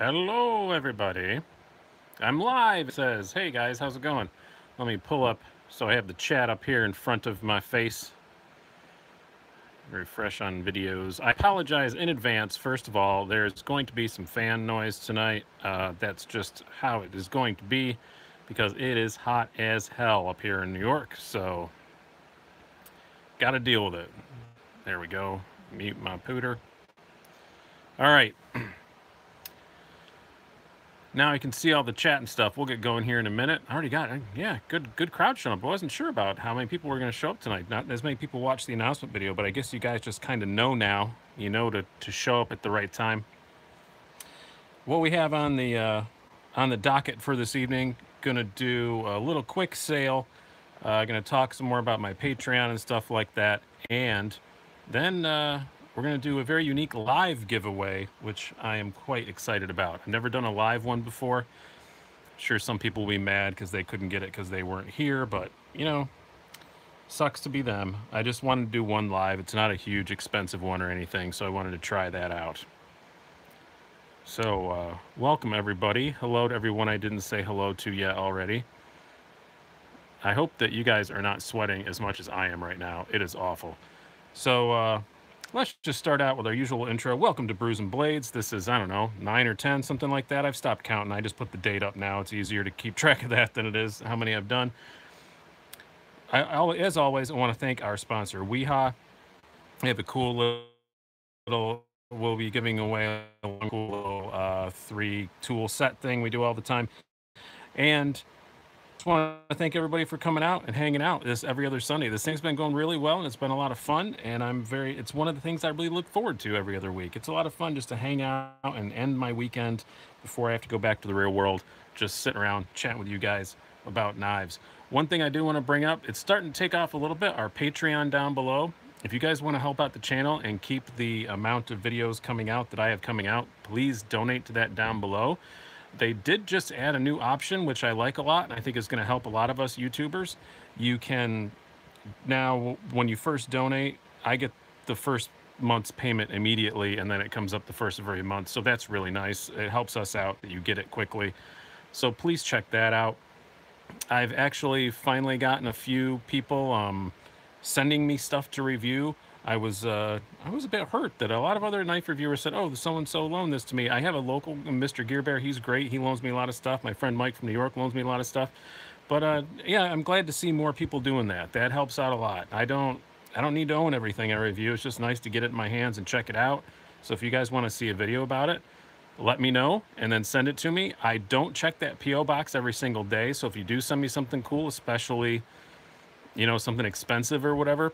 Hello, everybody. I'm live, it says. Hey, guys, how's it going? Let me pull up so I have the chat up here in front of my face. Refresh on videos. I apologize in advance. First of all, there's going to be some fan noise tonight. That's just how it is going to be because it is hot as hell up here in New York. So, got to deal with it. There we go. Mute my pooter. All right. Now I can see all the chat and stuff. We'll get going here in a minute. I already got it. Yeah, good crowd showing up. I wasn't sure about how many people were going to show up tonight. Not as many people watched the announcement video, but I guess you guys just kind of know now. You know to show up at the right time. What we have on the docket for this evening, gonna do a little quick sale. Gonna talk some more about my Patreon and stuff like that, and then we're going to do a very unique live giveaway, which I am quite excited about. I've never done a live one before. I'm sure some people will be mad because they couldn't get it because they weren't here, but, you know, sucks to be them. I just wanted to do one live. It's not a huge, expensive one or anything, so I wanted to try that out. So, welcome, everybody. Hello to everyone I didn't say hello to yet already. I hope that you guys are not sweating as much as I am right now. It is awful. So, let's just start out with our usual intro. Welcome to Brews Blades. This is, I don't know, 9 or 10, something like that. I've stopped counting. I just put the date up now. It's easier to keep track of that than it is how many I've done. As always, I want to thank our sponsor, WIHDRAWN. They have a cool little, we'll be giving away a cool little 3-tool set thing we do all the time. And just want to thank everybody for coming out and hanging out this every other Sunday. This thing's been going really well and it's been a lot of fun, and it's one of the things I really look forward to every other week. It's a lot of fun just to hang out and end my weekend before I have to go back to the real world, just sitting around chatting with you guys about knives. One thing I do want to bring up, it's starting to take off a little bit, our Patreon down below. If you guys want to help out the channel and keep the amount of videos coming out that I have coming out, please donate to that down below. They did just add a new option, which I like a lot, and I think is going to help a lot of us YouTubers. You can now, when you first donate, I get the first month's payment immediately, and then it comes up the first of every month. So that's really nice. It helps us out that you get it quickly. So please check that out. I've actually finally gotten a few people sending me stuff to review. I was a bit hurt that a lot of other knife reviewers said, oh, so-and-so loaned this to me. I have a local, Mr. Gear Bear. He's great. He loans me a lot of stuff. My friend Mike from New York loans me a lot of stuff. But yeah, I'm glad to see more people doing that. That helps out a lot. I don't need to own everything I review. It's just nice to get it in my hands and check it out. So if you guys want to see a video about it, let me know and then send it to me. I don't check that P.O. box every single day. So if you do send me something cool, especially, you know, something expensive or whatever,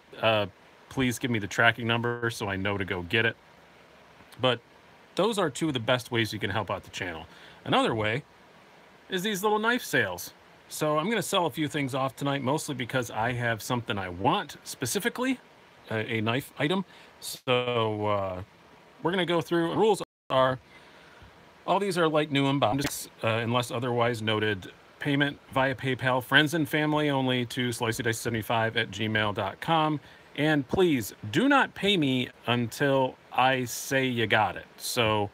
please give me the tracking number so I know to go get it. But those are two of the best ways you can help out the channel. Another way is these little knife sales. So I'm going to sell a few things off tonight, mostly because I have something I want specifically, a knife item. So we're going to go through. The rules are, all these are like new unboxings, unless otherwise noted. Payment via PayPal, friends and family only, to sliceydice75@gmail.com. And please do not pay me until I say you got it. So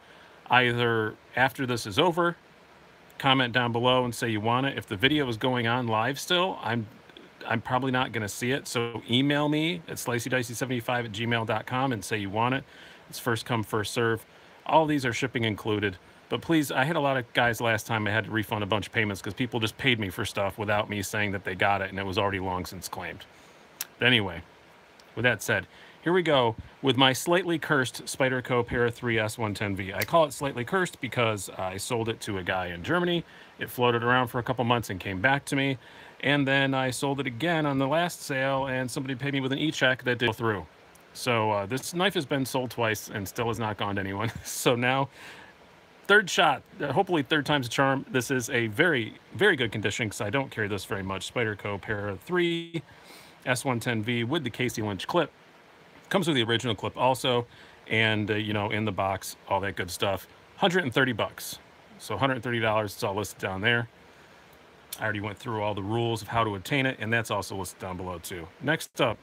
either after this is over, comment down below and say you want it. If the video is going on live still, I'm probably not going to see it. So email me at sliceydice75@gmail.com and say you want it. It's first come, first serve. All these are shipping included. But please, I had a lot of guys last time I had to refund a bunch of payments because people just paid me for stuff without me saying that they got it, and it was already long since claimed. But anyway, with that said, here we go with my slightly cursed Spyderco Para 3 S110V. I call it slightly cursed because I sold it to a guy in Germany. It floated around for a couple months and came back to me. And then I sold it again on the last sale, and somebody paid me with an e-check that didn't go through. So this knife has been sold twice and still has not gone to anyone. So now, third shot, hopefully third time's a charm. This is a very, very good condition because I don't carry this very much. Spyderco Para 3 S110V with the Casey Lynch clip. Comes with the original clip also, and you know, in the box, all that good stuff. 130 bucks. So $130, it's all listed down there. I already went through all the rules of how to obtain it, and that's also listed down below too. Next up,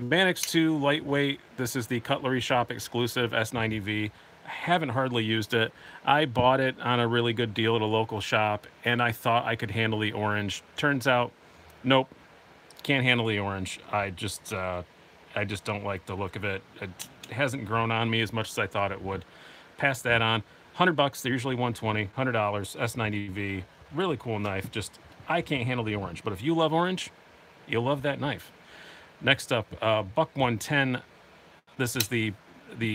Manix 2 lightweight. This is the Cutlery Shop exclusive S90V. Haven't hardly used it. I bought it on a really good deal at a local shop, and I thought I could handle the orange. Turns out, nope, can't handle the orange. I just don't like the look of it. It hasn't grown on me as much as I thought it would. Pass that on. $100. They're usually 120. $100. S90V. Really cool knife. Just I can't handle the orange, but if you love orange, you'll love that knife. Next up, Buck 110. This is the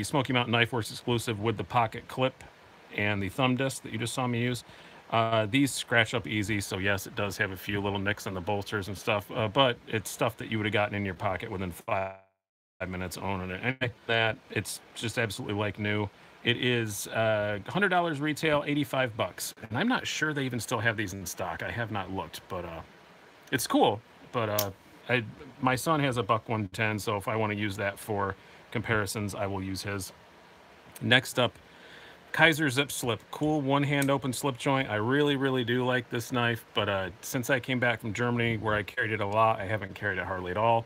Smoky Mountain Knife Works exclusive with the pocket clip and the thumb disc that you just saw me use. These scratch up easy, so yes, it does have a few little nicks on the bolsters and stuff, but it's stuff that you would have gotten in your pocket within 5 minutes owning it. And that it's just absolutely like new. It is $100 retail, $85, and I'm not sure they even still have these in stock. I have not looked, but it's cool. But my son has a Buck 110, so if I want to use that for comparisons, I will use his. Next up, Kizer Zipslip, cool one-hand open slip joint. I really, really do like this knife, but since I came back from Germany where I carried it a lot, I haven't carried it hardly at all.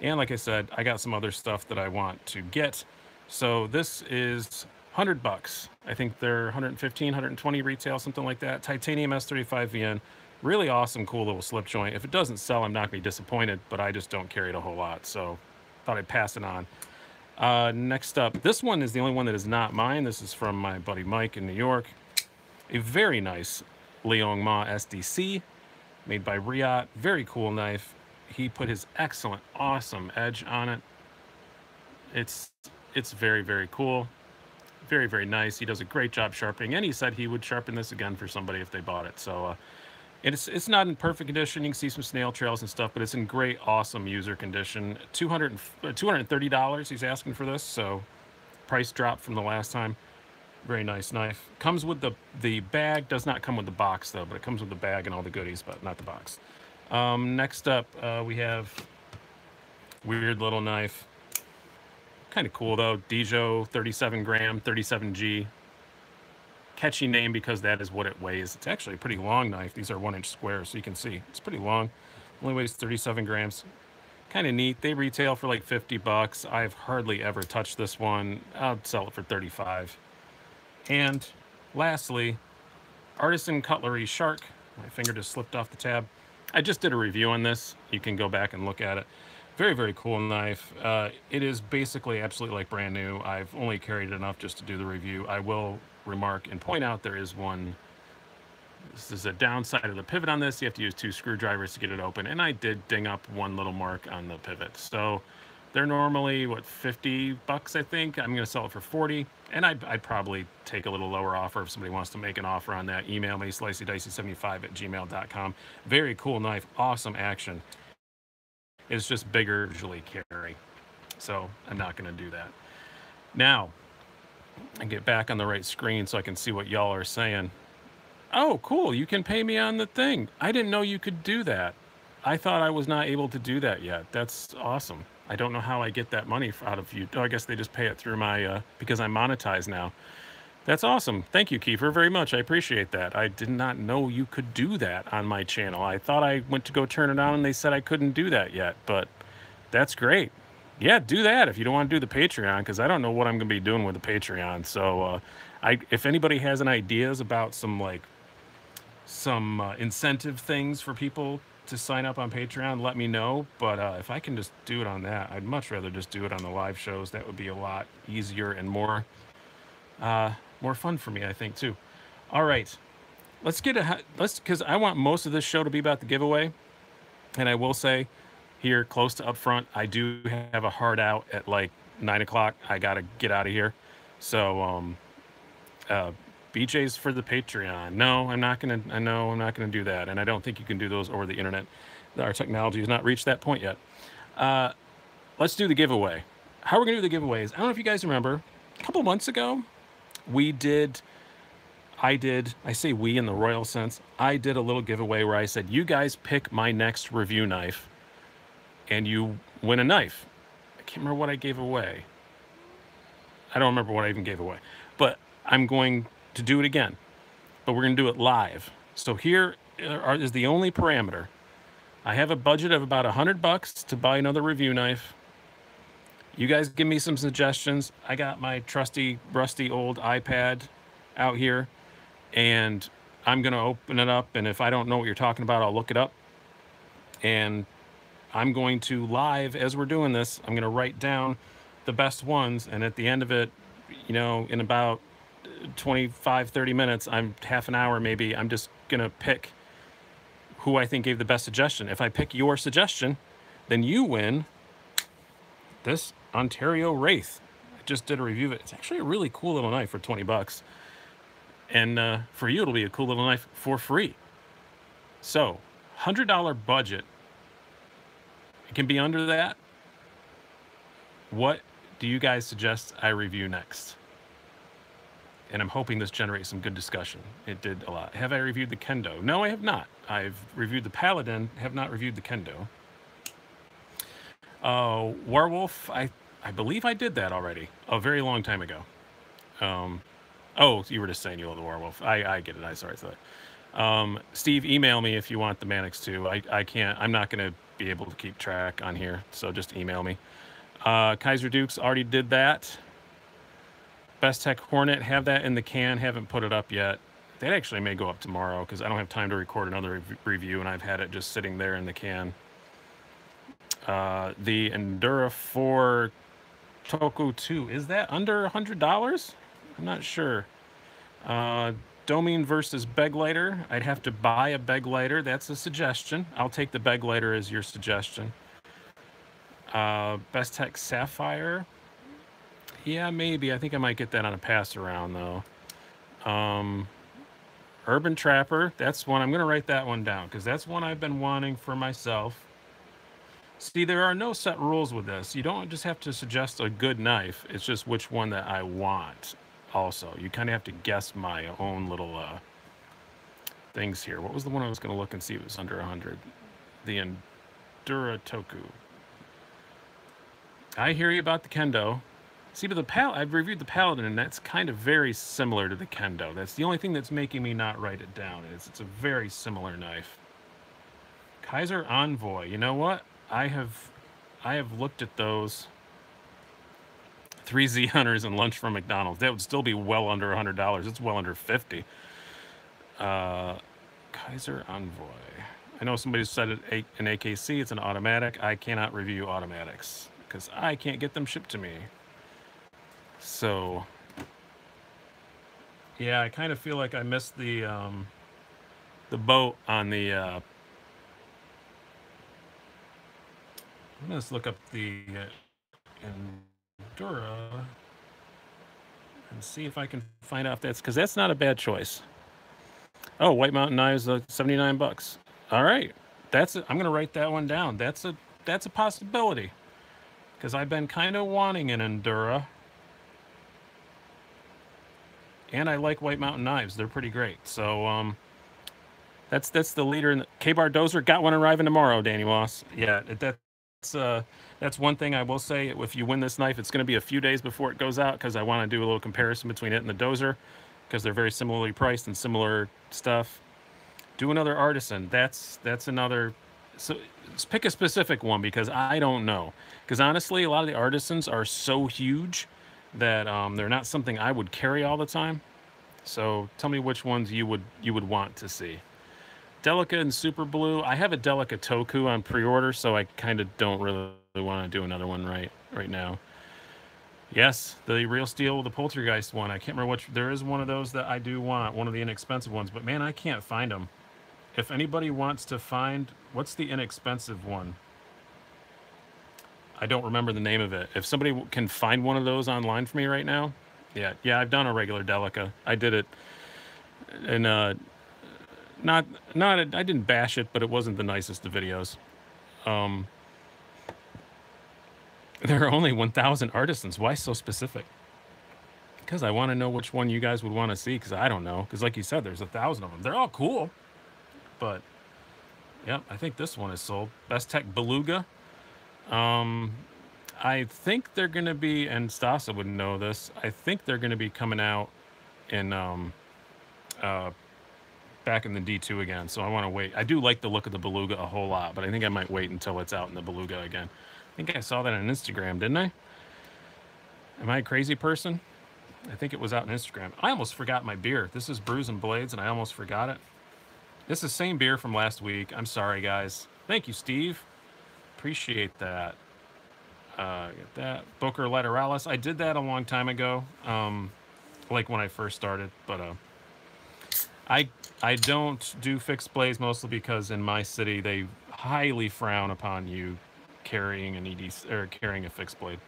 And like I said, I got some other stuff that I want to get. So this is $100. I think they're 115, 120 retail, something like that. Titanium S35 VN. Really awesome, cool little slip joint. If it doesn't sell, I'm not going to be disappointed, but I just don't carry it a whole lot, so thought I'd pass it on. Next up, this one is the only one that is not mine. This is from my buddy Mike in New York. A very nice Liong Mah SDC made by Riot. Very cool knife. He put his excellent, awesome edge on it. It's very, very cool. Very, very nice. He does a great job sharpening, and he said he would sharpen this again for somebody if they bought it. So it's not in perfect condition. You can see some snail trails and stuff, but it's in great, awesome user condition. $230 he's asking for this, so price drop from the last time. Very nice knife. Comes with the bag. Does not come with the box, though, but it comes with the bag and all the goodies, but not the box. Next up, we have weird little knife. Kind of cool, though. Deejo, 37 gram, 37G. Catchy name because that is what it weighs. It's actually a pretty long knife. These are 1-inch squares, so you can see it's pretty long. Only weighs 37 grams. Kind of neat. They retail for like $50. I've hardly ever touched this one. I'll sell it for $35. And lastly, Artisan Cutlery Shark. My finger just slipped off the tab. I just did a review on this. You can go back and look at it. Very, very cool knife. It is basically absolutely like brand new. I've only carried it enough just to do the review. I will remark and point out there is this is a downside of the pivot on this. You have to use 2 screwdrivers to get it open, and I did ding up one little mark on the pivot. So they're normally, what, $50, I think. I'm going to sell it for $40, and I'd probably take a little lower offer if somebody wants to make an offer on that. Email me, sliceydicy75@gmail.com. Very cool knife, awesome action. It's just bigger usually carry, so I'm not going to do that. Now, I get back on the right screen so I can see what y'all are saying. Oh, cool, you can pay me on the thing. I didn't know you could do that. I thought I was not able to do that yet. That's awesome. I don't know how I get that money out of you. Oh, I guess they just pay it through my, because I'm monetized now. That's awesome. Thank you, Kiefer, very much. I appreciate that. I did not know you could do that on my channel. I thought I went to go turn it on and they said I couldn't do that yet, but that's great. Yeah, do that if you don't want to do the Patreon, because I don't know what I'm going to be doing with the Patreon. So if anybody has any ideas about some incentive things for people to sign up on Patreon, let me know. But if I can just do it on that, I'd much rather just do it on the live shows. That would be a lot easier and more fun for me, I think, too. All right, because I want most of this show to be about the giveaway, and I will say here close to up front, I do have a hard out at like 9 o'clock. I gotta get out of here. So BJ's for the Patreon. No, I'm not gonna do that, and I don't think you can do those over the internet. Our technology has not reached that point yet. Let's do the giveaway. How we're gonna do the giveaways, I don't know if you guys remember, a couple months ago I say we in the royal sense, I did a little giveaway where I said, you guys pick my next review knife and you win a knife. I can't remember what I gave away. I don't remember what I even gave away, but I'm going to do it again, but we're going to do it live. So here is the only parameter. I have a budget of about $100 to buy another review knife. You guys give me some suggestions. I got my trusty, rusty old iPad out here, and I'm going to open it up. And if I don't know what you're talking about, I'll look it up. And I'm going to live, as we're doing this, I'm going to write down the best ones. And at the end of it, you know, in about 25, 30 minutes, I'm half an hour maybe, I'm just going to pick who I think gave the best suggestion. If I pick your suggestion, then you win this Ontario Wraith. I just did a review of it. It's actually a really cool little knife for 20 bucks. And for you, it'll be a cool little knife for free. So, $100 budget. It can be under that. What do you guys suggest I review next? And I'm hoping this generates some good discussion. It did a lot. Have I reviewed the Kendo? No, I have not. I've reviewed the Paladin, have not reviewed the Kendo. Werewolf, I believe I did that already a very long time ago. Oh, you were just saying you love the Werewolf. I get it. I sorry for that. Steve, email me if you want the Manix too. I can't. I'm not going to be able to keep track on here, so just email me. Kizer Dukes already did that. Best Tech Hornet, have that in the can. Haven't put it up yet. That actually may go up tomorrow because I don't have time to record another review, and I've had it just sitting there in the can. The Endura 4 Toku 2, is that under $100? I'm not sure. Domine versus Beg Lighter. I'd have to buy a Beg Lighter. That's a suggestion. I'll take the Beg Lighter as your suggestion. Best Tech Sapphire. Yeah, maybe. I think I might get that on a pass around though. Urban Trapper. That's one. I'm going to write that one down because that's one I've been wanting for myself. See, there are no set rules with this. You don't just have to suggest a good knife. It's just which one that I want. Also, you kind of have to guess my own little things here. What was the one I was going to look and see if it was under 100? The Endura Toku. I hear you about the Kendo. See, but I've reviewed the Paladin, and that's kind of very similar to the Kendo. That's the only thing that's making me not write it down. It's a very similar knife. Kizer Envoy. You know what? I have looked at those 3Z Hunters and lunch from McDonald's. That would still be well under $100. It's well under 50. Kizer Envoy. I know somebody said it an AKC. It's an automatic. I cannot review automatics because I can't get them shipped to me. So, yeah, I kind of feel like I missed the boat on the. Let's look up the Endura and see if I can find out if that's because that's not a bad choice. Oh, White Mountain Knives, 79 bucks. All right, that's it. I'm gonna write that one down. That's a possibility because I've been kind of wanting an Endura. And I like White Mountain Knives. They're pretty great. So that's the leader in the K-Bar Dozer. Got one arriving tomorrow, Danny Moss. Yeah, that's one thing I will say. If you win this knife, it's going to be a few days before it goes out because I want to do a little comparison between it and the Dozer because they're very similarly priced and similar stuff. Do another Artisan. That's another. So pick a specific one because I don't know. Because honestly, a lot of the Artisans are so huge that they're not something I would carry all the time. So tell me which ones you would want to see. Delica and Super Blue. I have a Delica Toku on pre-order, so I kind of don't really want to do another one right now. Yes, the Real Steel, the Poltergeist one. I can't remember which. There is one of those that I do want, one of the inexpensive ones, but man, I can't find them. If anybody wants to find, what's the inexpensive one? I don't remember the name of it. If somebody can find one of those online for me right now, yeah, I've done a regular Delica. I did it, and I didn't bash it, but it wasn't the nicest of videos. There are only 1,000 Artisans. Why so specific? Because I want to know which one you guys would want to see. Because I don't know. Because like you said, there's 1,000 of them. They're all cool, but yeah, I think this one is sold. Best Tech Beluga. I think they're going to be, and Stasa would know this, I think they're going to be coming out in, back in the D2 again, so I want to wait. I do like the look of the Beluga a whole lot, but I think I might wait until it's out in the Beluga again. I think I saw that on Instagram, didn't I? Am I a crazy person? I think it was out on Instagram. I almost forgot my beer. This is Brews and Blades, and I almost forgot it. This is the same beer from last week. I'm sorry, guys. Thank you, Steve. Appreciate that. Get that. Booker Lateralis. I did that a long time ago, like when I first started. But I don't do fixed blades mostly because in my city they highly frown upon you carrying an EDC or carrying a fixed blade.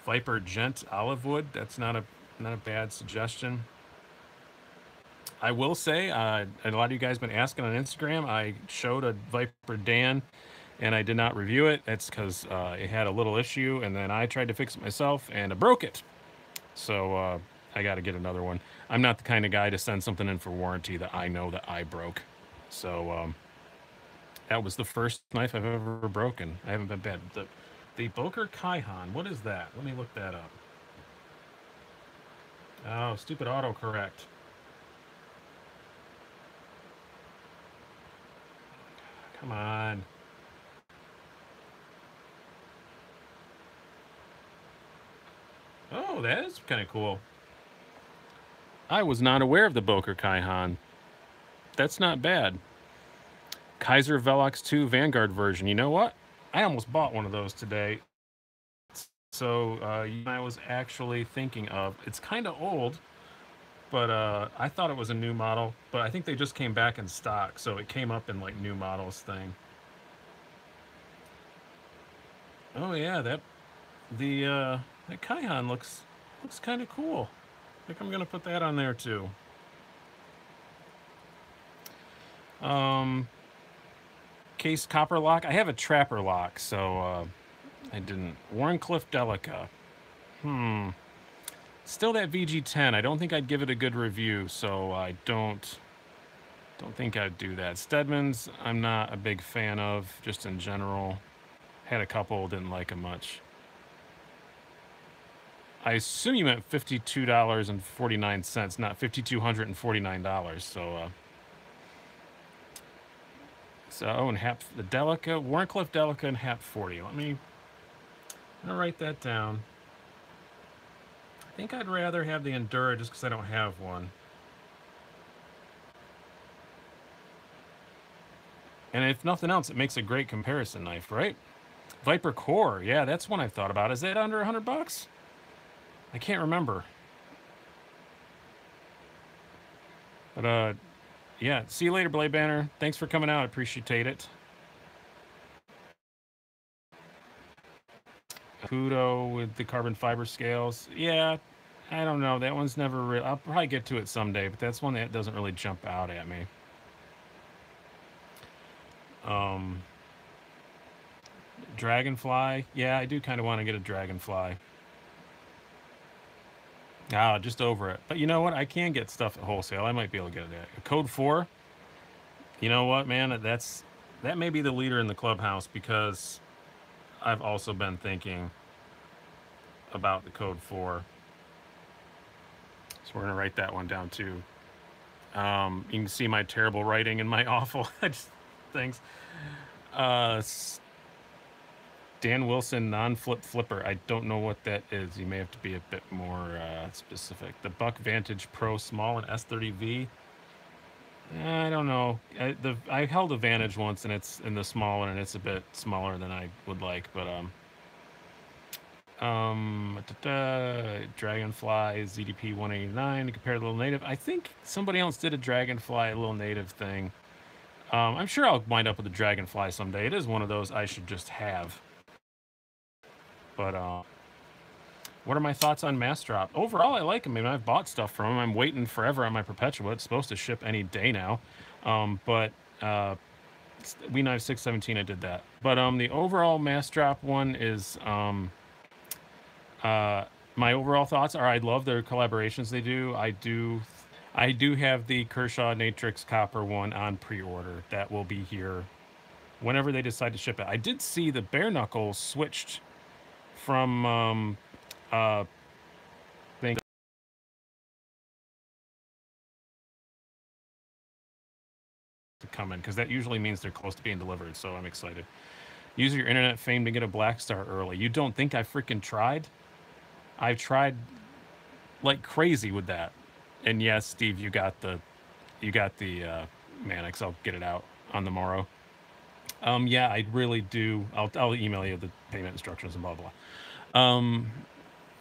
Viper Gent Olive Wood. That's not a bad suggestion. I will say, a lot of you guys been asking on Instagram. I showed a Viper Dan, and I did not review it. That's because it had a little issue, and then I tried to fix it myself, and I broke it. So I got to get another one. I'm not the kind of guy to send something in for warranty that I know that I broke. So that was the first knife I've ever broken. I haven't been bad. The Boker Kaihan. What is that? Let me look that up. Oh, stupid autocorrect. Come on. Oh, that is kind of cool. I was not aware of the Boker Kaihan. That's not bad. Kizer Velox 2 Vanguard version. You know what? I almost bought one of those today. So I was actually thinking of. It's kind of old, but I thought it was a new model. But I think they just came back in stock, so it came up in like new models thing. Oh yeah, that Kaihan looks kind of cool. I think I'm gonna put that on there too. Case copper lock. I have a trapper lock, so I didn't. Warncliffe Delica. Still that VG10. I don't think I'd give it a good review, so I don't think I'd do that. Stedman's I'm not a big fan of, just in general. Had a couple, didn't like them much. I assume you meant $52.49, not $5,249. So and Hap the Delica, Warncliffe Delica and Hap 40. I'm gonna write that down. I think I'd rather have the Endura just because I don't have one. And if nothing else, it makes a great comparison knife, right? Viper Core, yeah, that's one I've thought about. Is that under $100? I can't remember. But yeah, see you later, Blade Banner. Thanks for coming out. I appreciate it. Kudo with the carbon fiber scales. Yeah, I don't know. That one's never real. I'll probably get to it someday, but that's one that doesn't really jump out at me. Dragonfly. Yeah, I do kind of want to get a Dragonfly. Ah, just over it. But you know what? I can get stuff at wholesale. I might be able to get it at Code 4. You know what, man? That may be the leader in the clubhouse because I've also been thinking about the Code 4. So we're going to write that one down too. You can see my terrible writing and my awful things. Dan Wilson non-flip flipper. I don't know what that is. You may have to be a bit more specific. The Buck Vantage Pro Small and S30V. I don't know. I held a Vantage once, and it's in the small one, and it's a bit smaller than I would like. But Dragonfly ZDP 189 to compare to Little Native. I think somebody else did a Dragonfly Little Native thing. I'm sure I'll wind up with a Dragonfly someday. It is one of those I should just have. But what are my thoughts on Mass Drop? Overall, I like them. I mean, I've bought stuff from them. I'm waiting forever on my Perpetua. It's supposed to ship any day now. But We Knife 617, I did that. But the overall Mass Drop one is my overall thoughts are I love their collaborations they do. I do have the Kershaw Natrix Copper one on pre-order. That will be here whenever they decide to ship it. I did see the Bare Knuckles switched from thing to come in because that usually means they're close to being delivered. So I'm excited. Use your internet fame to get a black star early. You don't think I freaking tried? I've tried like crazy with that. And yes, Steve, you got the Manix. I'll get it out on the morrow. Yeah, I really do. I'll email you the payment instructions and blah blah.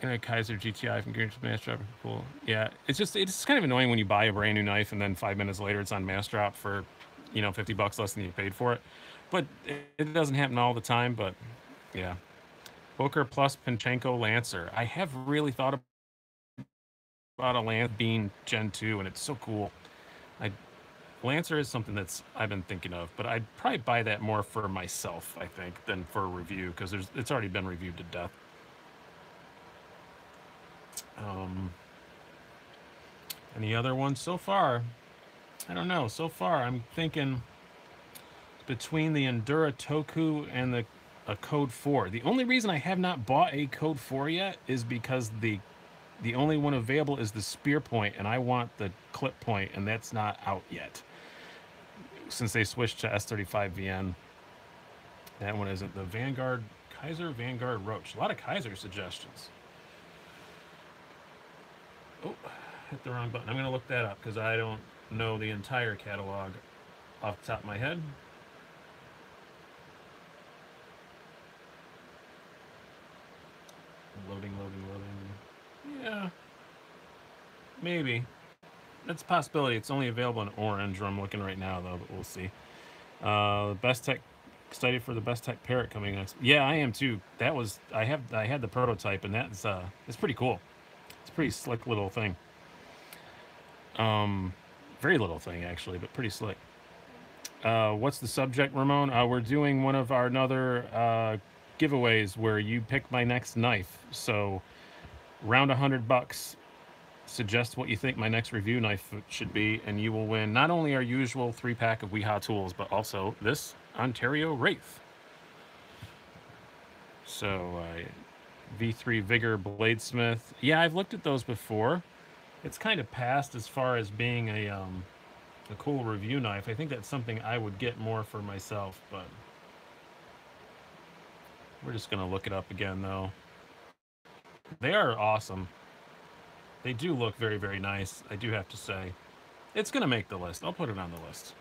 Kizer GTI from Green Mass Drop. Cool. Yeah, it's kind of annoying when you buy a brand new knife and then 5 minutes later it's on Mass Drop for, $50 less than you paid for it. But it doesn't happen all the time. But yeah, Booker plus Pinchenko Lancer. I have really thought about a Lance being Gen 2, and it's so cool. I Lancer is something that's I've been thinking of, but I'd probably buy that more for myself, I think, than for a review because it's already been reviewed to death. Any other ones so far? I don't know. So far, I'm thinking between the Endura Toku and a Code 4. The only reason I have not bought a Code 4 yet is because the only one available is the Spear Point, and I want the Clip Point, and that's not out yet. Since they switched to S35VN, that one isn't. The Vanguard, Kizer, Vanguard, Roach. A lot of Kizer suggestions. Oh, hit the wrong button. I'm going to look that up because I don't know the entire catalog off the top of my head. Loading. Yeah. Maybe. That's a possibility. It's only available in orange where I'm looking right now, though, but we'll see. Best Tech, excited for the Best Tech Parrot coming next. Yeah, I am too. I had the prototype, and it's pretty cool. It's a pretty slick little thing. Very little thing actually, but pretty slick. What's the subject, Ramon? We're doing one of our another giveaways where you pick my next knife. So, round $100. Suggest what you think my next review knife should be, and you will win not only our usual 3-pack of WIHA tools, but also this Ontario Wraith. So, V3 Vigor Bladesmith. Yeah, I've looked at those before. It's kind of past as far as being a cool review knife. I think that's something I would get more for myself, but we're just going to look it up again, though. They are awesome. They do look very, very nice, I do have to say. It's going to make the list. I'll put it on the list.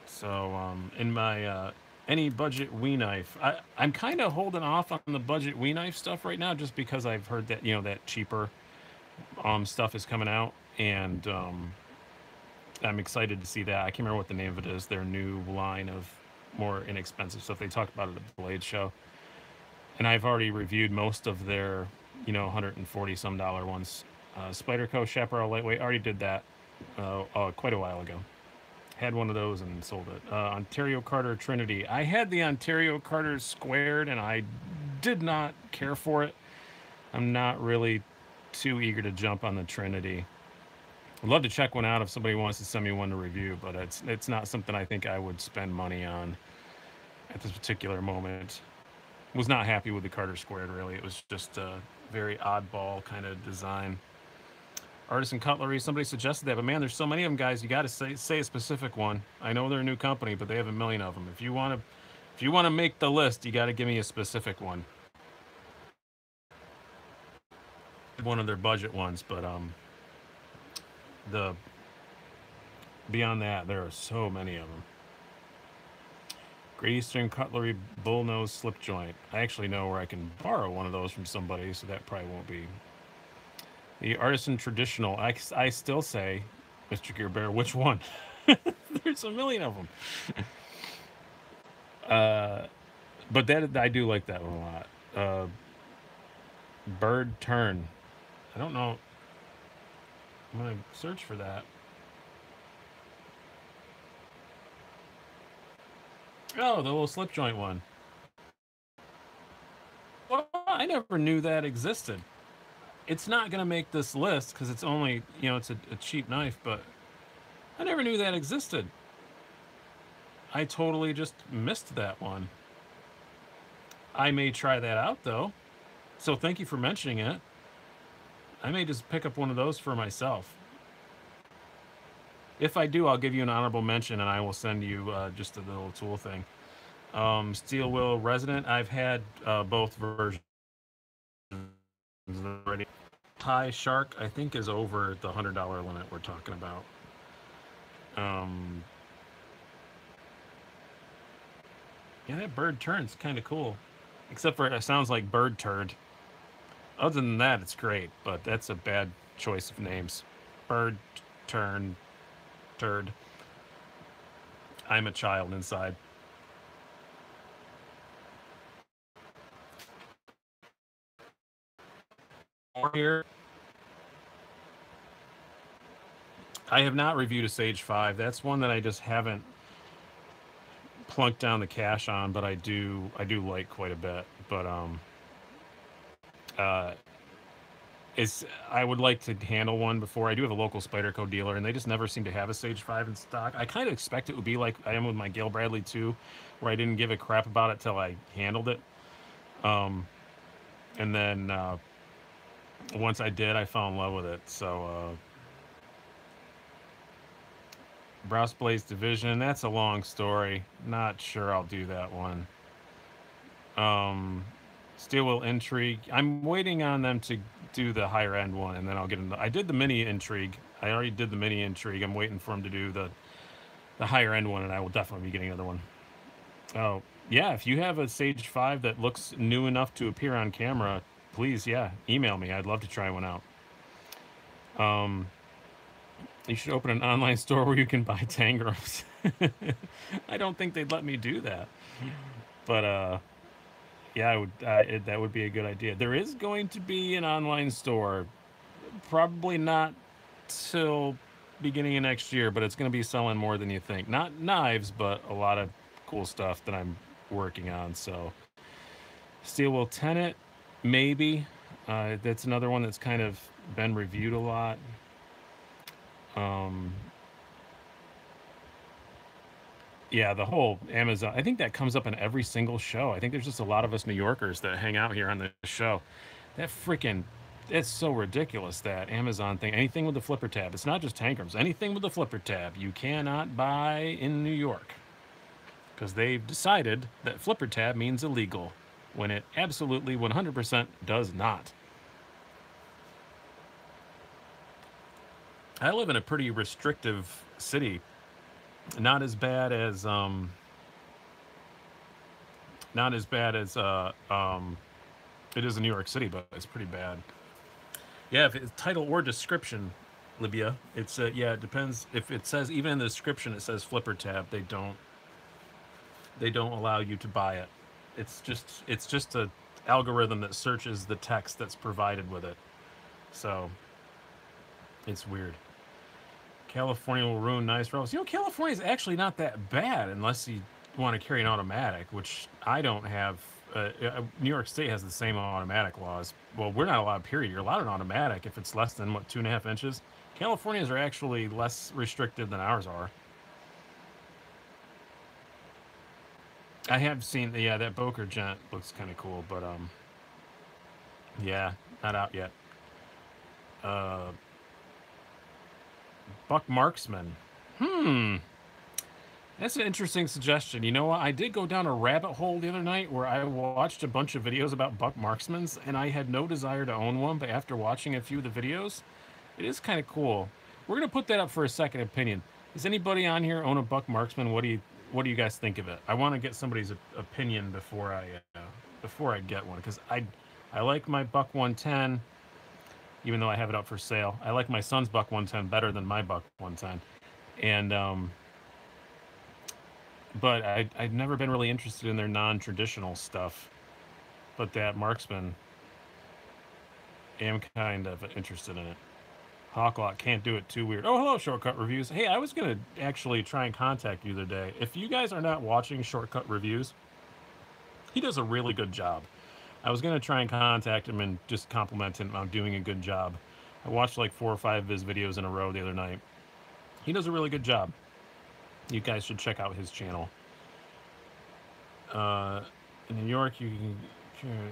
So, in my any budget Wii knife, I'm kind of holding off on the budget Wii knife stuff right now just because I've heard that, that cheaper stuff is coming out, and I'm excited to see that. I can't remember what the name of it is, their new line of more inexpensive stuff. They talked about it at the Blade show. And I've already reviewed most of their, $140-some ones. Spyderco Chaparral Lightweight, already did that quite a while ago. Had one of those and sold it. Ontario Carter Trinity. I had the Ontario Carter squared, and I did not care for it. I'm not really too eager to jump on the Trinity. I'd love to check one out if somebody wants to send me one to review, but it's not something I think I would spend money on at this particular moment. Was not happy with the Carter squared, really. It was just a very oddball kind of design. Artisan Cutlery, somebody suggested that, but man, there's so many of them, guys. You got to say a specific one. I know they're a new company, but they have a million of them. If you want to make the list, you got to give me a specific one. One of their budget ones, but beyond that, there are so many of them. Great Eastern Cutlery Bullnose Slip Joint. I actually know where I can borrow one of those from somebody, so that probably won't be. The Artisan Traditional. I still say, Mr. Gear Bear, which one? There's a million of them. But I do like that one a lot. Bird Turn. I don't know. I'm going to search for that. Oh, the little slip joint one. Well, I never knew that existed. It's not going to make this list because it's only, it's a cheap knife, but I never knew that existed. I totally just missed that one. I may try that out, though. So thank you for mentioning it. I may just pick up one of those for myself. If I do, I'll give you an honorable mention, and I will send you just a little tool thing. Steel Wheel Resident, I've had both versions already. High Shark, I think, is over the $100 limit we're talking about. Um, yeah, that bird turn's kind of cool, except for it sounds like bird turd. Other than that, it's great, but that's a bad choice of names. Bird turn turd. I'm a child inside. Here, I have not reviewed a Sage 5. That's one that I just haven't plunked down the cash on, but I do like quite a bit. But uh it's I would like to handle one before. I do have a local Spyderco dealer, and they just never seem to have a Sage 5 in stock. I kind of expect it would be like I am with my Gail Bradley 2, where I didn't give a crap about it till I handled it. Um, and then once I did, I fell in love with it. So Brews Blades Division, that's a long story. Not sure I'll do that one. Steel Wheel Intrigue, I'm waiting on them to do the higher end one, and then I'll get into. I did the mini Intrigue. I already did the mini Intrigue. I'm waiting for them to do the higher end one, and I will definitely be getting another one. Oh yeah, if you have a Sage 5 that looks new enough to appear on camera, please, yeah, email me. I'd love to try one out. You should open an online store where you can buy tangrams. I don't think they'd let me do that, but yeah, I would. That would be a good idea. There is going to be an online store, probably not till beginning of next year, but it's going to be selling more than you think. Not knives, but a lot of cool stuff that I'm working on. So, Steel Will Tenet, maybe. That's another one that's kind of been reviewed a lot. Um, yeah, the whole Amazon. I think that comes up in every single show. I think there's just a lot of us New Yorkers that hang out here on the show. That freaking, it's so ridiculous, that Amazon thing. Anything with the flipper tab. It's not just tankrams. Anything with the flipper tab you cannot buy in New York, because they've decided that flipper tab means illegal when it absolutely 100% does not. I live in a pretty restrictive city. Not as bad as not as bad as it is in New York City, but it's pretty bad. Yeah, if it's title or description, Libya, it's yeah, it depends. If it says, even in the description it says flipper tab, they don't allow you to buy it. It's just a algorithm that searches the text that's provided with it. So it's weird. California will ruin nice rolls. You know, California is actually not that bad unless you want to carry an automatic, which I don't have. New York State has the same automatic laws. Well, we're not allowed, period. You're allowed an automatic if it's less than, what, 2.5 inches? California's are actually less restricted than ours are. I have seen, yeah, that Boker Gent looks kind of cool, but yeah, not out yet. Uh, Buck Marksman. That's an interesting suggestion. You know what? I did go down a rabbit hole the other night where I watched a bunch of videos about buck marksmans, and I had no desire to own one, but after watching a few of the videos, it is kind of cool. We're gonna put that up for a second opinion. Does anybody on here own a buck marksman? What do you guys think of it? I want to get somebody's opinion before I get one, because I like my buck 110, even though I have it up for sale. I like my son's buck 110 better than my buck 110, and but I've never been really interested in their non-traditional stuff. But that marksman, am kind of interested in it. Hawklock can't do it, too weird. Oh, hello, Shortcut Reviews. Hey, I was going to actually try and contact you the other day. If you guys are not watching Shortcut Reviews, he does a really good job. I was going to try and contact him and just compliment him on doing a good job. I watched like 4 or 5 of his videos in a row the other night. He does a really good job. You guys should check out his channel. In New York, you can...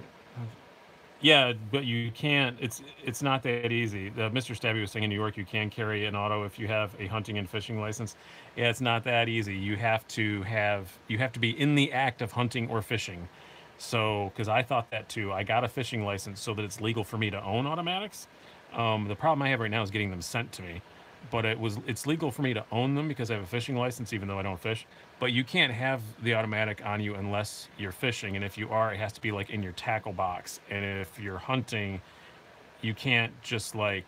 Yeah, but you can't. It's not that easy. Mr. Stabby was saying in New York you can carry an auto if you have a hunting and fishing license. Yeah, it's not that easy. You have to be in the act of hunting or fishing. So, because I thought that too, I got a fishing license so that it's legal for me to own automatics. The problem I have right now is getting them sent to me, but it's legal for me to own them because I have a fishing license, even though I don't fish. But you can't have the automatic on you unless you're fishing, and if you are, it has to be like in your tackle box. And if you're hunting, you can't just like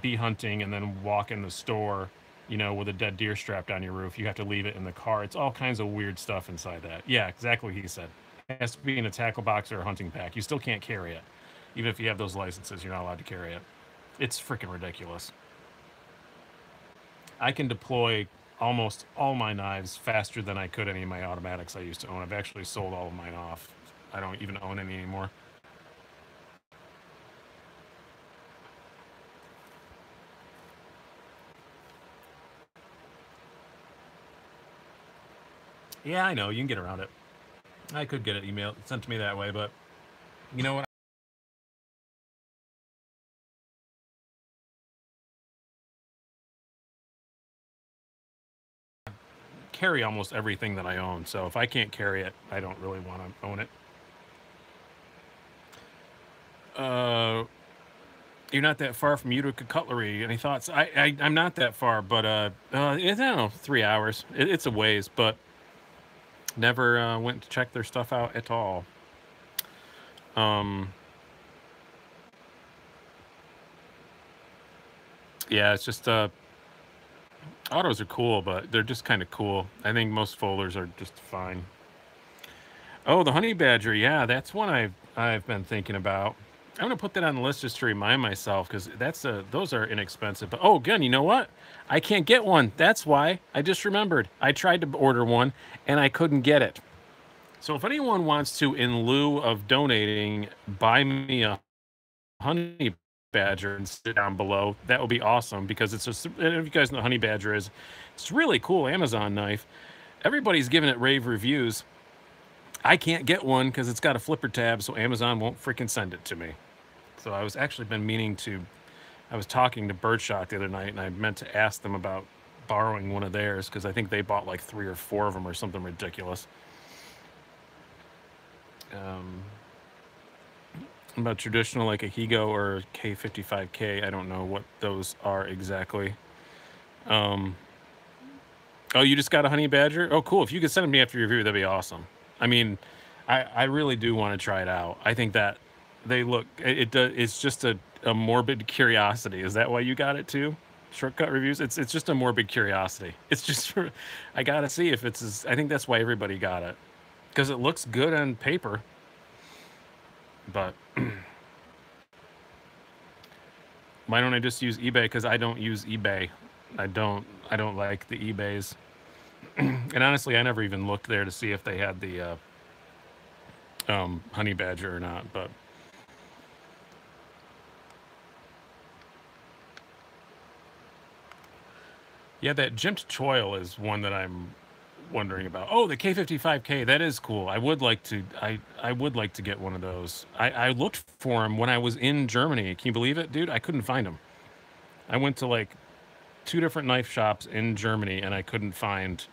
be hunting and then walk in the store, with a dead deer strapped on your roof. You have to leave it in the car. It's all kinds of weird stuff inside that. Yeah, exactly what he said. It has to be in a tackle box or a hunting pack. You still can't carry it. Even if you have those licenses, you're not allowed to carry it. It's freaking ridiculous. I can deploy almost all my knives faster than I could any of my automatics I used to own. I've actually sold all of mine off. I don't even own any anymore. Yeah, I know. You can get around it. I could get it emailed, sent to me that way, but you know what? Carry almost everything that I own, so if I can't carry it, I don't really want to own it. You're not that far from Utica Cutlery. Any thoughts? I'm not that far, but I don't know, 3 hours. It's a ways, but never went to check their stuff out at all. Yeah, it's just autos are cool, but they're just kind of cool. I think most folders are just fine. Oh, the honey badger. Yeah, that's one I've been thinking about. I'm gonna put that on the list just to remind myself because those are inexpensive. But oh, again, you know what? I can't get one. That's why I just remembered. I tried to order one and I couldn't get it. So if anyone wants to, in lieu of donating, buy me a honey badger and sit down below, that would be awesome because it's just, if you guys know what honey badger is, it's really cool Amazon knife. Everybody's giving it rave reviews. I can't get one because it's got a flipper tab, so Amazon won't freaking send it to me. So I was actually been meaning to. I was talking to Birdshot the other night, and I meant to ask them about borrowing one of theirs because I think they bought like 3 or 4 of them or something ridiculous. About traditional like a Higo or K55K. I don't know what those are exactly. Oh, you just got a honey badger? Oh, cool. If you could send them to me after your review, that'd be awesome. I mean, I really do want to try it out. I think that they look, it's just a morbid curiosity. Is that why you got it too? Shortcut reviews. It's just a morbid curiosity. It's just I gotta see if I think that's why everybody got it because it looks good on paper. But why don't I just use eBay? Because I don't use eBay. I don't like the eBays. And honestly, I never even looked there to see if they had the honey badger or not. But yeah, that Jimped Choil is one that I'm wondering about. Oh, the K55K, that is cool. I would like to. I would like to get one of those. I looked for them when I was in Germany. Can you believe it, dude? I couldn't find them. I went to like 2 different knife shops in Germany, and I couldn't find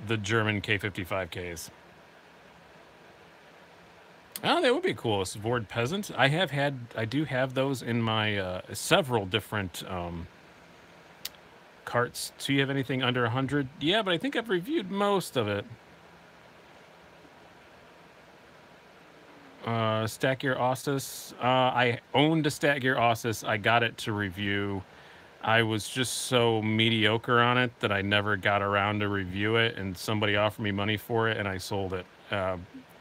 the German K55Ks. Oh, that would be cool. A Svord Peasant. I do have those in my several different carts. Do you have anything under 100? Yeah, but I think I've reviewed most of it. Stat Gear Ossus. I owned a Stat Gear Ossus. I got it to review. I was just so mediocre on it that I never got around to review it, and somebody offered me money for it, and I sold it.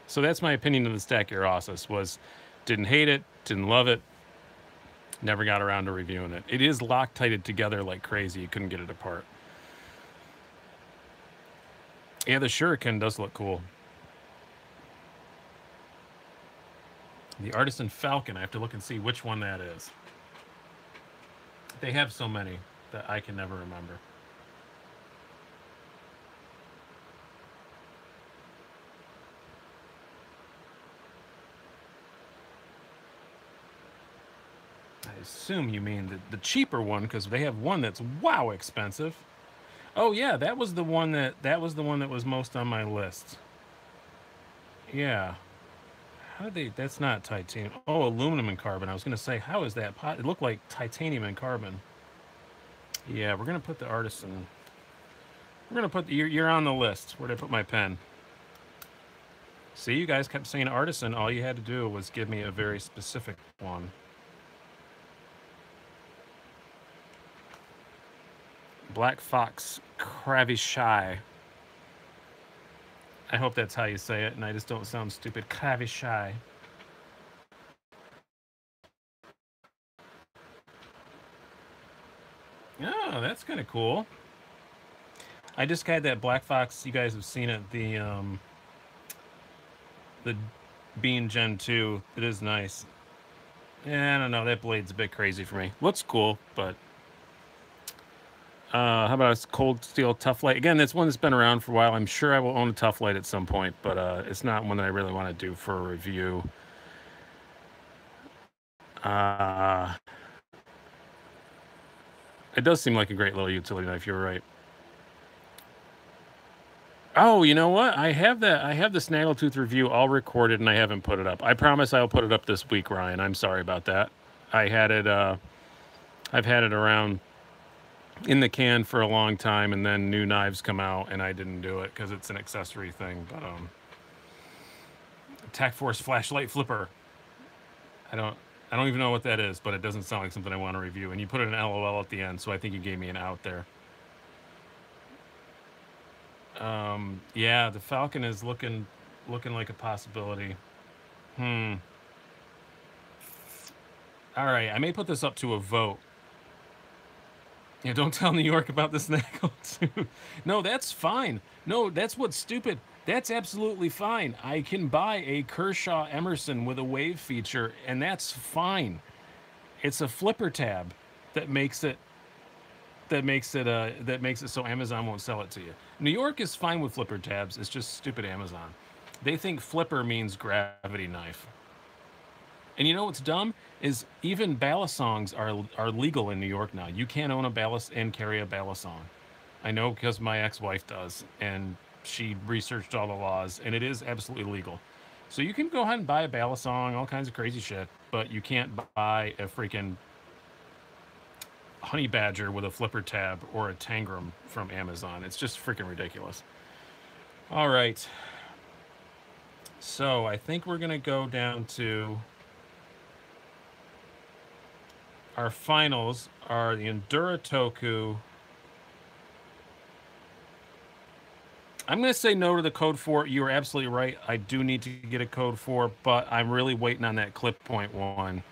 So that's my opinion of the Stat Gear Ossus. Was didn't hate it, didn't love it, never got around to reviewing it. It is Loctited together like crazy. You couldn't get it apart. Yeah, the Shuriken does look cool. The Artisan Falcon. I have to look and see which one that is. They have so many that I can never remember. assume you mean the cheaper one, because they have one that's wow expensive. Oh yeah, that was the one that was most on my list. Yeah. How did they? That's not titanium. Oh, aluminum and carbon. I was gonna say, how is that? It looked like titanium and carbon. Yeah, we're gonna put the Artisan. We're gonna put you're on the list. Where'd I put my pen? See, you guys kept saying Artisan. All you had to do was give me a very specific one. Black Fox Cravishai. I hope that's how you say it, and I just don't sound stupid. Cravishai. Oh, that's kind of cool. I just got that Black Fox. You guys have seen it. The Bean Gen 2. It is nice. Yeah, I don't know. That blade's a bit crazy for me. Looks cool, but how about a Cold Steel Tough Light? Again, that's one that's been around for a while. I'm sure I will own a Tough Light at some point, but it's not one that I really want to do for a review. It does seem like a great little utility knife. You're right. Oh, you know what? I have the Snaggletooth review all recorded, and I haven't put it up. I promise I'll put it up this week, Ryan. I'm sorry about that. I had it. I've had it around in the can for a long time, and then new knives come out, and I didn't do it because it's an accessory thing. But Attack Force flashlight flipper. I don't even know what that is, but it doesn't sound like something I want to review. And you put an LOL at the end, so I think you gave me an out there. Yeah, the Falcon is looking like a possibility. All right, I may put this up to a vote. Yeah, don't tell New York about the Snaggletooth. No, that's fine. No, that's what's stupid. That's absolutely fine. I can buy a Kershaw Emerson with a wave feature, and that's fine. It's a flipper tab that makes it so Amazon won't sell it to you. New York is fine with flipper tabs. It's just stupid Amazon. They think flipper means gravity knife. And you know what's dumb is even balisongs are legal in New York now. You can't own a ballast and carry a balisong. I know because my ex-wife does, and she researched all the laws, and it is absolutely legal. So you can go ahead and buy a balisong, all kinds of crazy shit, but you can't buy a freaking honey badger with a flipper tab or a tangram from Amazon. It's just freaking ridiculous. All right. So I think we're going to go down to our finals are the Endura Toku. I'm going to say no to the Code 4. You are absolutely right. I do need to get a Code 4, but I'm really waiting on that Clip Point one.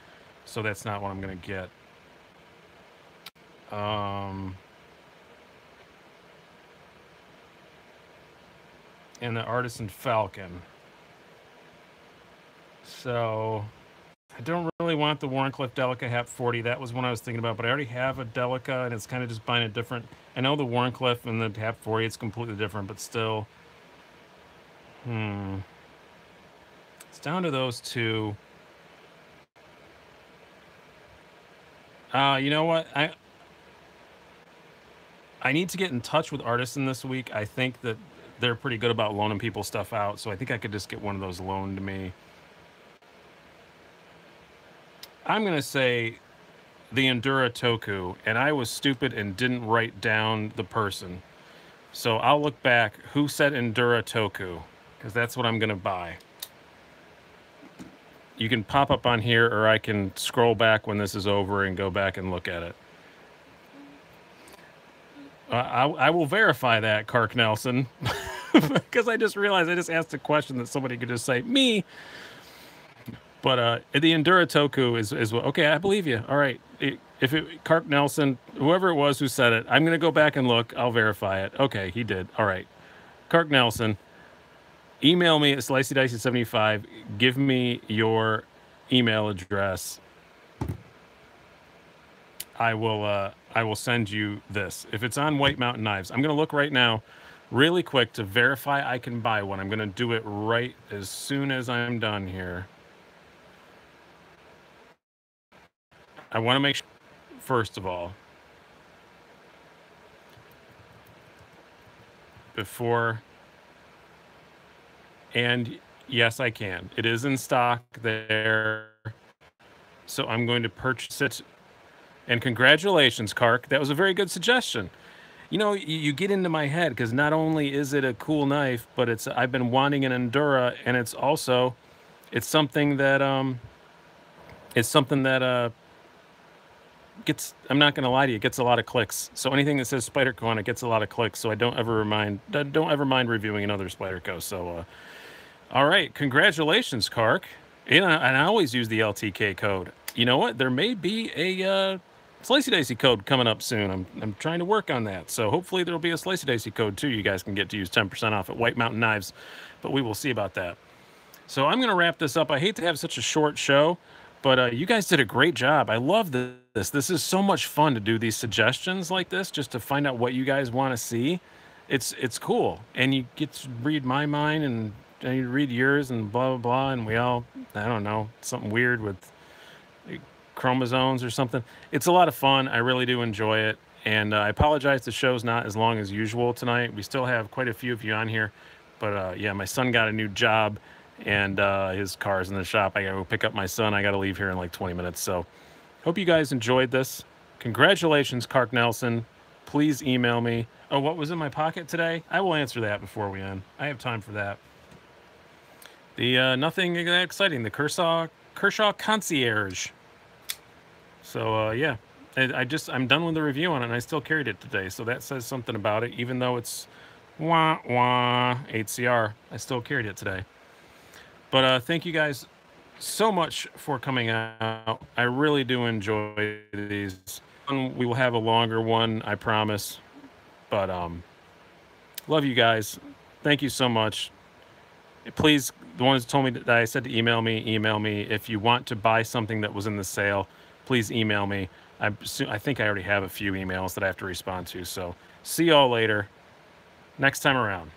So that's not what I'm going to get. And the Artisan Falcon. So I don't really want the Warncliffe Delica Hap 40. That was one I was thinking about, but I already have a Delica, and it's kind of just buying a different. I know the Warncliffe and the Hap 40, it's completely different, but still. It's down to those two. You know what? I need to get in touch with Artisan this week. I think that they're pretty good about loaning people stuff out, so I think I could just get one of those loaned to me. I'm going to say the Endura Toku, and I was stupid and didn't write down the person. So I'll look back. Who said Endura Toku? Because that's what I'm going to buy. You can pop up on here, or I can scroll back when this is over and go back and look at it. I will verify that, Kark Nelson, because I just realized I just asked a question that somebody could just say, me. But the Endura Toku is okay, I believe you. All right. Kark Nelson, whoever it was who said it, I'm going to go back and look. I'll verify it. Okay, he did. All right. Kark Nelson, email me at SliceyDicey75. Give me your email address. I will send you this. If it's on White Mountain Knives, I'm going to look right now really quick to verify I can buy one. I'm going to do it right as soon as I'm done here. I want to make sure, first of all, before, and yes, I can. It is in stock there. So I'm going to purchase it. And congratulations, Kark. That was a very good suggestion. You know, you get into my head because not only is it a cool knife, but I've been wanting an Endura, and it's something that gets, I'm not going to lie to you, it gets a lot of clicks. So anything that says Spyderco on it gets a lot of clicks. So I don't ever mind reviewing another Spyderco. So all right, congratulations, Kark. And I always use the LTK code. You know what? There may be a Slicey Dicey code coming up soon. I'm trying to work on that. So hopefully there'll be a Slicey Dicey code too. You guys can get to use 10% off at White Mountain Knives, but we will see about that. So I'm going to wrap this up. I hate to have such a short show, but you guys did a great job. I love this. This is so much fun to do these suggestions like this, just to find out what you guys want to see. It's cool, and you get to read my mind and you read yours and blah blah blah, and we all, I don't know, something weird with chromosomes or something. It's a lot of fun. I really do enjoy it, and I apologize the show's not as long as usual tonight. We still have quite a few of you on here, but yeah, my son got a new job, and his car's in the shop. I gotta go pick up my son. I gotta leave here in like 20 minutes. So hope you guys enjoyed this. Congratulations, Kark Nelson. Please email me. Oh, what was in my pocket today? I will answer that before we end. I have time for that. The nothing that exciting. The Kershaw Concierge. So yeah, I'm done with the review on it, and I still carried it today. So that says something about it, even though it's wah wah 8CR. I still carried it today. But thank you guys so much for coming out. I really do enjoy these. We will have a longer one, I promise. But love you guys. Thank you so much. Please, the ones that told me that I said to email me. If you want to buy something that was in the sale, please email me. I think I already have a few emails that I have to respond to. So see y'all later. Next time around.